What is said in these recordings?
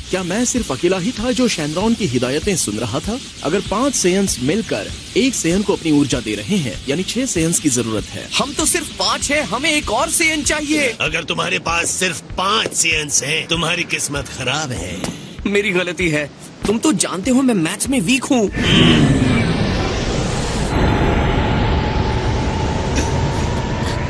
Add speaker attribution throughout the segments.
Speaker 1: क्या मैं सिर्फ अकेला ही था जो शैनरॉन की हिदायतें सुन रहा था? अगर 5 सेयन्स मिलकर एक सेयन को अपनी ऊर्जा दे रहे हैं, यानी 6 सेयन्स की जरूरत है।
Speaker 2: हम तो सिर्फ 5 हैं, हमें एक और सेयन चाहिए।
Speaker 3: अगर तुम्हारे पास सिर्फ 5 सेयन्स हैं, तुम्हारी किस्मत खराब है।
Speaker 2: मेरी गलती है। तुम तो जानते हो मैं मैथ्स में वीक हूँ।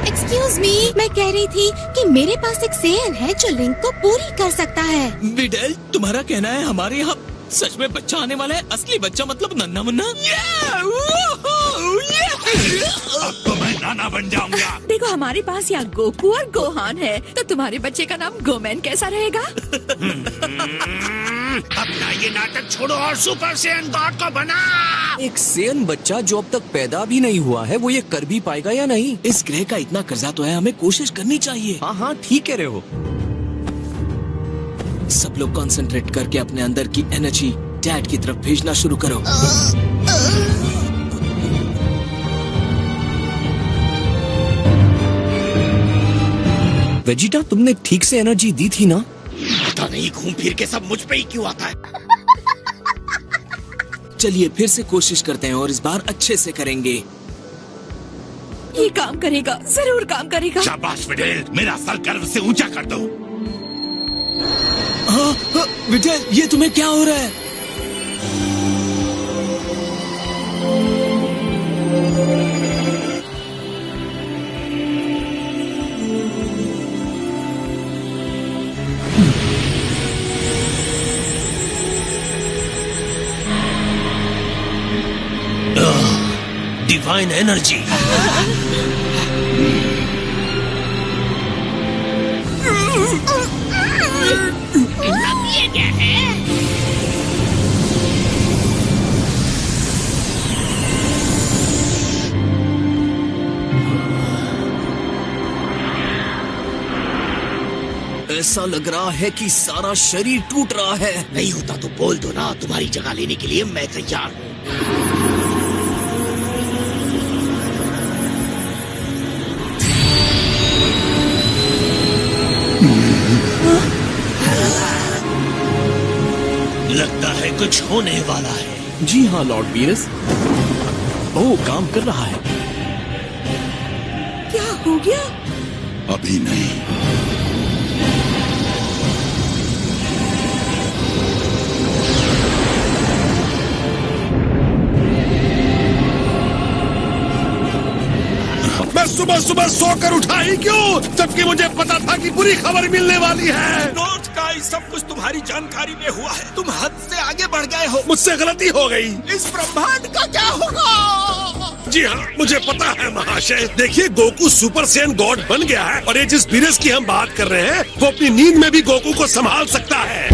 Speaker 4: एक्सक्यूज मी, मैं कह रही थी कि मेरे पास एक सेयन है जो लिंक को पूरी कर सकता है।
Speaker 5: विडेल, तुम्हारा कहना है हमारे यहाँ सच में बच्चा आने वाला है? असली बच्चा मतलब नन्ना मुन्ना?
Speaker 3: अब तो मैं नाना बन जाऊंगा।
Speaker 6: देखो हमारे पास यहाँ गोकू और गोहान है, तो तुम्हारे बच्चे का नाम गोमैन कैसा रहेगा?
Speaker 3: अपना ये नाटक छोड़ो और सुपर सेयन गॉड को बना।
Speaker 2: एक सेयन बच्चा जो अब तक पैदा भी नहीं हुआ है, वो ये कर भी पाएगा या नहीं?
Speaker 5: इस ग्रह का इतना कर्जा तो है, हमें कोशिश करनी चाहिए।
Speaker 2: हाँ हाँ ठीक कह रहे हो।
Speaker 5: सब लोग कंसंट्रेट करके अपने अंदर की एनर्जी डैड की तरफ भेजना शुरू करो।
Speaker 2: वेजिटा, तुमने ठीक से एनर्जी दी थी ना?
Speaker 3: पता नहीं घूम फिर के सब मुझ पे ही क्यों आता है।
Speaker 5: चलिए फिर से कोशिश करते हैं और इस बार अच्छे से करेंगे।
Speaker 6: ये काम करेगा, जरूर काम करेगा।
Speaker 3: शाबाश विडेल, मेरा सर गर्व से ऊंचा कर दो।
Speaker 5: विडेल, ये तुम्हें क्या हो रहा है?
Speaker 3: Divine energy.
Speaker 4: ये क्या है?
Speaker 2: ऐसा लग रहा है कि सारा शरीर टूट रहा है।
Speaker 3: नहीं होता तो बोल दो ना, तुम्हारी जगह लेने के लिए मैं तैयार हूँ। लगता है कुछ होने वाला है।
Speaker 1: जी हाँ लॉर्ड वीनस। ओह, काम कर रहा है।
Speaker 6: क्या हो गया?
Speaker 3: अभी नहीं। मैं सुबह सुबह सोकर उठा ही क्यों, जबकि मुझे पता था कि बुरी खबर मिलने वाली है।
Speaker 7: नॉर्थ स्काई, सब कुछ तुम्हारी जानकारी में हुआ है। तुम हद से आगे बढ़ गए हो।
Speaker 3: मुझसे गलती हो गई।
Speaker 7: इस ब्रह्मांड का क्या होगा?
Speaker 3: जी हाँ, मुझे पता है महाशय। देखिए, गोकू सुपर सेयन गॉड बन गया है और ये जिस वीरस की हम बात कर रहे हैं, वो अपनी नींद में भी गोकू को संभाल सकता है।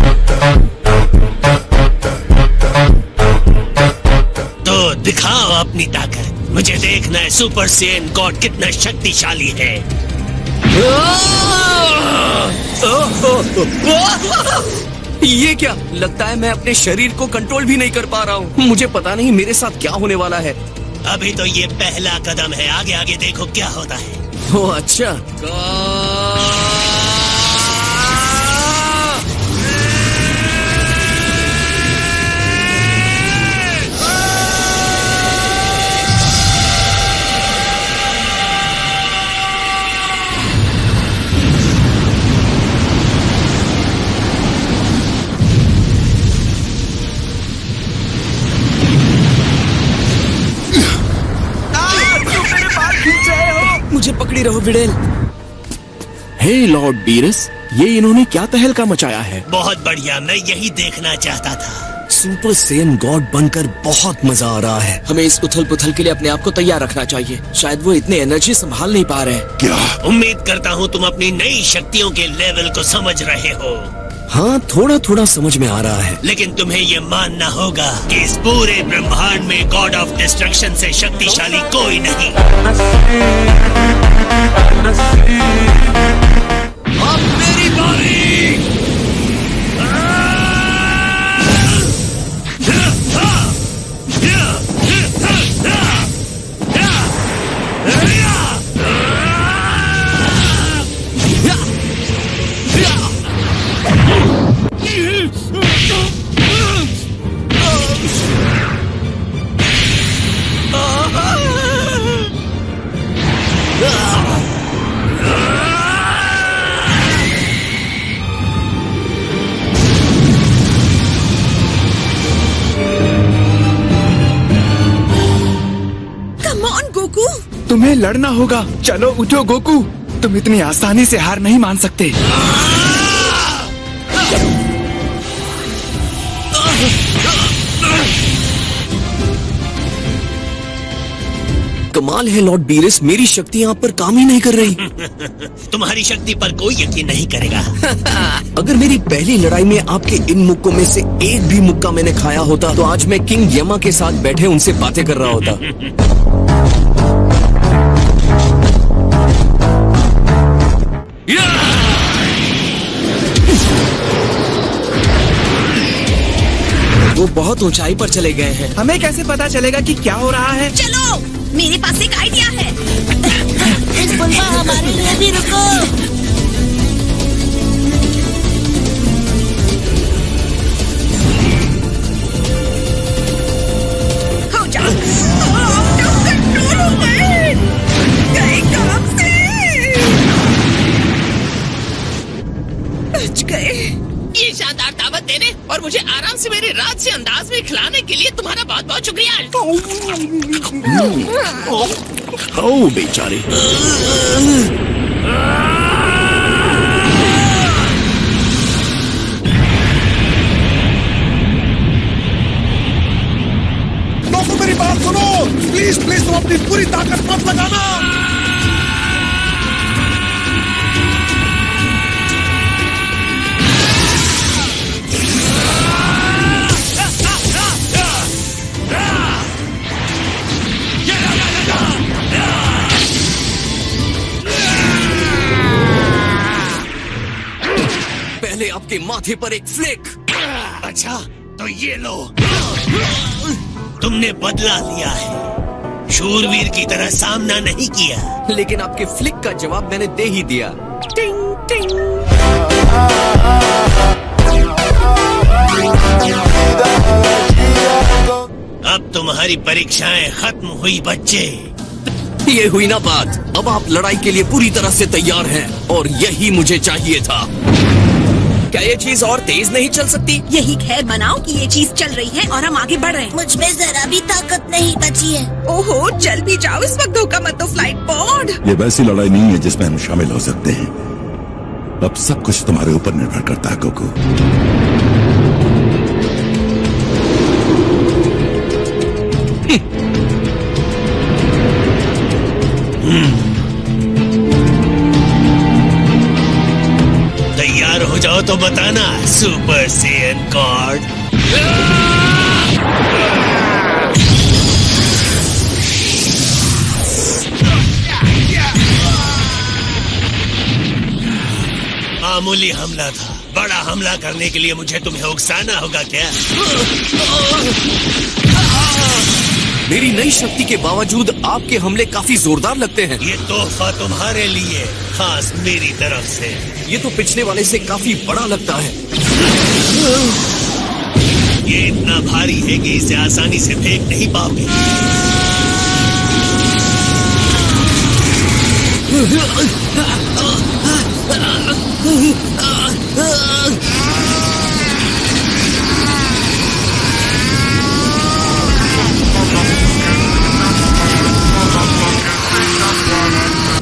Speaker 3: तो दिखाओ अपनी ताकत। मुझे देखना है सुपर सेयन गॉड कितना शक्तिशाली है।
Speaker 2: ये क्या? लगता है मैं अपने शरीर को कंट्रोल भी नहीं कर पा रहा हूँ। मुझे पता नहीं मेरे साथ क्या होने वाला है।
Speaker 3: अभी तो ये पहला कदम है, आगे आगे देखो क्या होता है।
Speaker 2: ओह अच्छा। मुझे पकड़ी रहो विडेल।
Speaker 1: हे लॉर्ड वीनस, ये इन्होंने क्या तहलका मचाया है?
Speaker 3: बहुत बढ़िया, मैं यही देखना चाहता था।
Speaker 2: सुपर सेयन गॉड बनकर बहुत मजा आ रहा है।
Speaker 5: हमें इस उथल पुथल के लिए अपने आप को तैयार रखना चाहिए। शायद वो इतनी एनर्जी संभाल नहीं पा रहे हैं।
Speaker 3: क्या? उम्मीद करता हूँ तुम अपनी नई शक्तियों के लेवल को समझ रहे हो।
Speaker 2: हाँ, थोड़ा थोड़ा समझ में आ रहा है।
Speaker 3: लेकिन तुम्हें ये मानना होगा कि इस पूरे ब्रह्मांड में गॉड ऑफ डिस्ट्रक्शन से शक्तिशाली कोई नहीं।
Speaker 2: अब मेरी बारी।
Speaker 8: तुम्हें लड़ना होगा। चलो उठो गोकू, तुम इतनी आसानी से हार नहीं मान सकते।
Speaker 2: कमाल है लॉर्ड बीरस, मेरी शक्ति यहाँ पर काम ही नहीं कर रही।
Speaker 7: तुम्हारी शक्ति पर कोई यकीन नहीं करेगा।
Speaker 2: अगर मेरी पहली लड़ाई में आपके इन मुक्कों में से एक भी मुक्का मैंने खाया होता तो आज मैं किंग यमा के साथ बैठे उनसे बातें कर रहा होता। वो बहुत ऊंचाई पर चले गए हैं।
Speaker 8: हमें कैसे पता चलेगा कि क्या हो रहा है?
Speaker 4: चलो, मेरे पास एक आइडिया है। इस बुलबा हमारे लिए भी रुको।
Speaker 6: हो जाओ। कंट्रोल हो गए। गए काम से। बच गए।
Speaker 5: ये शानदार दावत देने और मुझे आराम से मेरे राज से अंदाज में खिलाने के लिए तुम्हारा बहुत बहुत शुक्रिया।
Speaker 1: ओ बेचारे।
Speaker 3: दोस्तों मेरी बात सुनो, प्लीज प्लीज तुम अपनी पूरी ताकत मत लगाना।
Speaker 2: पहले आपके माथे पर एक फ्लिक।
Speaker 7: अच्छा तो ये लो, तुमने बदला लिया है। शूरवीर की तरह सामना नहीं किया,
Speaker 2: लेकिन आपके फ्लिक का जवाब मैंने दे ही दिया। टिंग टिंग।
Speaker 7: अब तुम्हारी परीक्षाएं खत्म हुई बच्चे।
Speaker 2: ये हुई ना बात। अब आप लड़ाई के लिए पूरी तरह से तैयार हैं और यही मुझे चाहिए था। क्या ये चीज और तेज नहीं चल सकती?
Speaker 4: यही खैर मनाओ कि ये चीज चल रही है और हम आगे बढ़ रहे हैं। मुझ में जरा भी ताकत नहीं बची है।
Speaker 6: ओहो, चल भी जाओ, इस वक्त धोखा मत दो फ्लाइट बोर्ड।
Speaker 9: ये वैसी लड़ाई नहीं है जिसमें हम शामिल हो सकते हैं। अब सब कुछ तुम्हारे ऊपर निर्भर करता है गोकू।
Speaker 7: तैयार हो जाओ तो बताना सुपर सेयन गॉड। मामूली हमला था, बड़ा हमला करने के लिए मुझे तुम्हें उकसाना होगा क्या?
Speaker 2: मेरी नई शक्ति के बावजूद आपके हमले काफी जोरदार लगते हैं।
Speaker 7: ये तोहफा तुम्हारे लिए, खास मेरी तरफ से।
Speaker 2: ये तो पिछले वाले से काफी बड़ा लगता है।
Speaker 7: ये इतना भारी है कि इसे आसानी से फेंक नहीं पाओगे।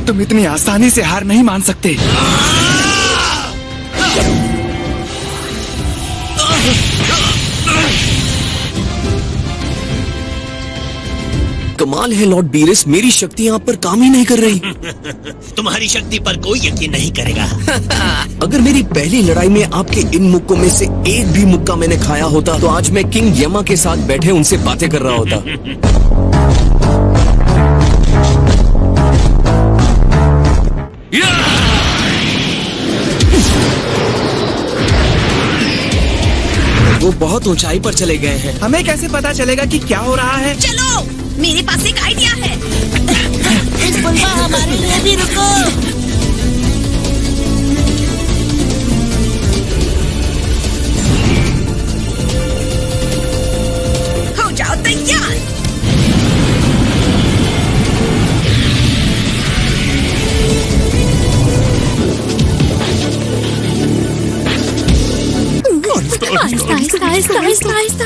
Speaker 8: तुम इतनी आसानी से हार नहीं मान सकते।
Speaker 2: कमाल है लॉर्ड बीरस, मेरी शक्ति यहाँ पर काम ही नहीं कर रही।
Speaker 7: तुम्हारी शक्ति पर कोई यकीन नहीं करेगा।
Speaker 2: अगर मेरी पहली लड़ाई में आपके इन मुक्कों में से एक भी मुक्का मैंने खाया होता तो आज मैं किंग यमा के साथ बैठे उनसे बातें कर रहा होता। वो बहुत ऊंचाई पर चले गए हैं।
Speaker 8: हमें कैसे पता चलेगा कि क्या हो रहा है?
Speaker 4: चलो, मेरे पास एक आइडिया है। इस बुलबा हमारे लिए भी रुको।
Speaker 6: हो जाओ तैयार।
Speaker 4: आहिस्ता आहिस्ता आहिस्ता आहिस्ता आहिस्ता।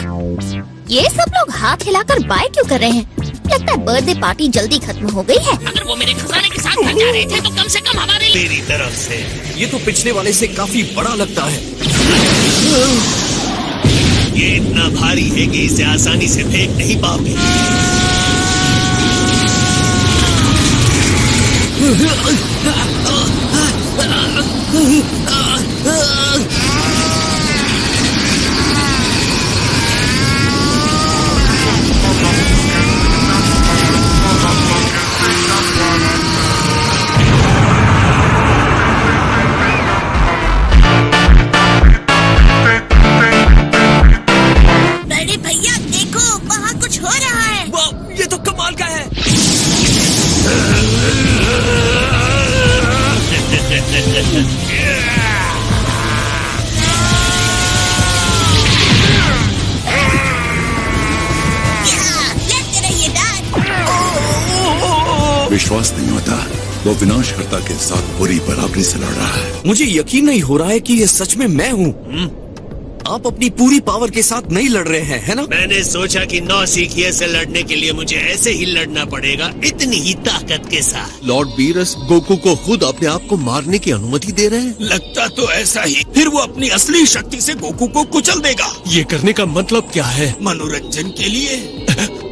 Speaker 4: ये सब लोग हाथ हिलाकर बाय क्यों कर रहे हैं? लगता है बर्थडे पार्टी जल्दी खत्म हो गई है।
Speaker 5: अगर वो मेरे खजाने के साथ घर जा रहे थे तो कम से कम हमारे लिए
Speaker 7: मेरी तरफ से
Speaker 2: ये तो पिछले वाले से काफी बड़ा लगता है।
Speaker 7: ये इतना भारी है कि इसे आसानी से फेंक नहीं पाओगे।
Speaker 4: बड़े भैया देखो, वहाँ कुछ हो रहा है।
Speaker 2: वाह, ये तो कमाल का है।
Speaker 4: लेते रहिए डैड।
Speaker 9: विश्वास नहीं होता, वो विनाशकर्ता के साथ पूरी बराबरी से लड़ रहा है।
Speaker 2: मुझे यकीन नहीं हो रहा है कि ये सच में मैं हूँ। आप अपनी पूरी पावर के साथ नहीं लड़ रहे हैं, है ना?
Speaker 7: मैंने सोचा कि नौसिखिए से लड़ने के लिए मुझे ऐसे ही लड़ना पड़ेगा, इतनी ही ताकत के साथ।
Speaker 3: लॉर्ड बीरस गोकू को खुद अपने आप को मारने की अनुमति दे रहे हैं।
Speaker 5: लगता तो ऐसा ही। फिर वो अपनी असली शक्ति से गोकू को कुचल देगा।
Speaker 3: ये करने का मतलब क्या है?
Speaker 5: मनोरंजन के लिए।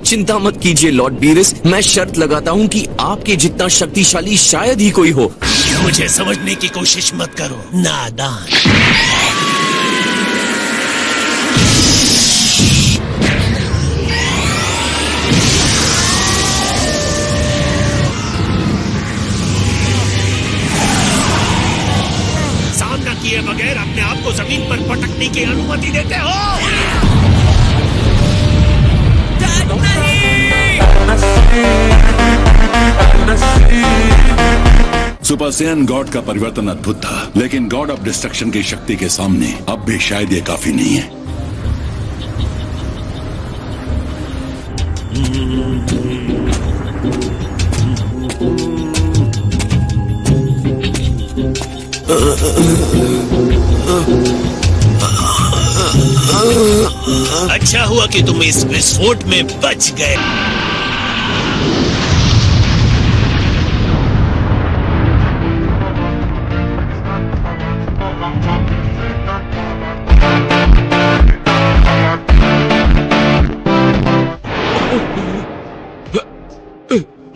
Speaker 2: चिंता मत कीजिए लॉर्ड बीरस, मैं शर्त लगाता हूँ कि आपके जितना शक्तिशाली शायद ही कोई हो।
Speaker 7: मुझे समझने की कोशिश मत करो, नादान। सामना किए बगैर अपने आप को जमीन पर पटकने की अनुमति देते हो?
Speaker 9: सुपर सैयन गॉड का परिवर्तन अद्भुत था, लेकिन गॉड ऑफ डिस्ट्रक्शन की शक्ति के सामने अब भी शायद ये काफी नहीं है।
Speaker 7: अच्छा हुआ कि तुम इस विस्फोट में बच गए।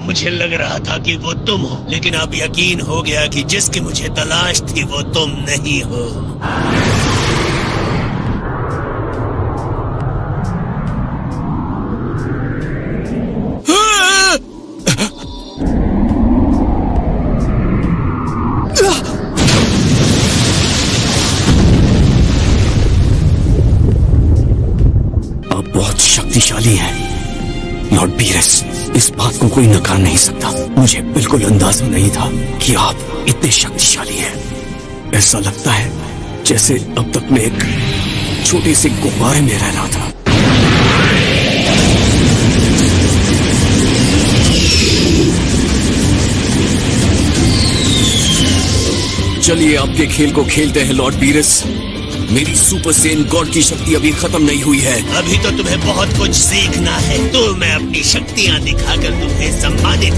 Speaker 7: मुझे लग रहा था कि वो तुम हो, लेकिन अब यकीन हो गया कि जिसकी मुझे तलाश थी वो तुम नहीं हो।
Speaker 2: आप बहुत शक्तिशाली हैं लॉर्ड बीरस, इस बात को कोई नकार नहीं सकता। मुझे बिल्कुल अंदाजा नहीं था कि आप इतने शक्तिशाली हैं। ऐसा लगता है जैसे अब तक मैं एक छोटे से गुब्बारे में रह रहा था। चलिए आपके खेल को खेलते हैं लॉर्ड बीरस। मेरी सुपर सेन गॉड की शक्ति अभी खत्म नहीं हुई है।
Speaker 7: अभी तो तुम्हें बहुत कुछ सीखना है, तो मैं अपनी शक्तियाँ दिखाकर तुम्हें सम्मानित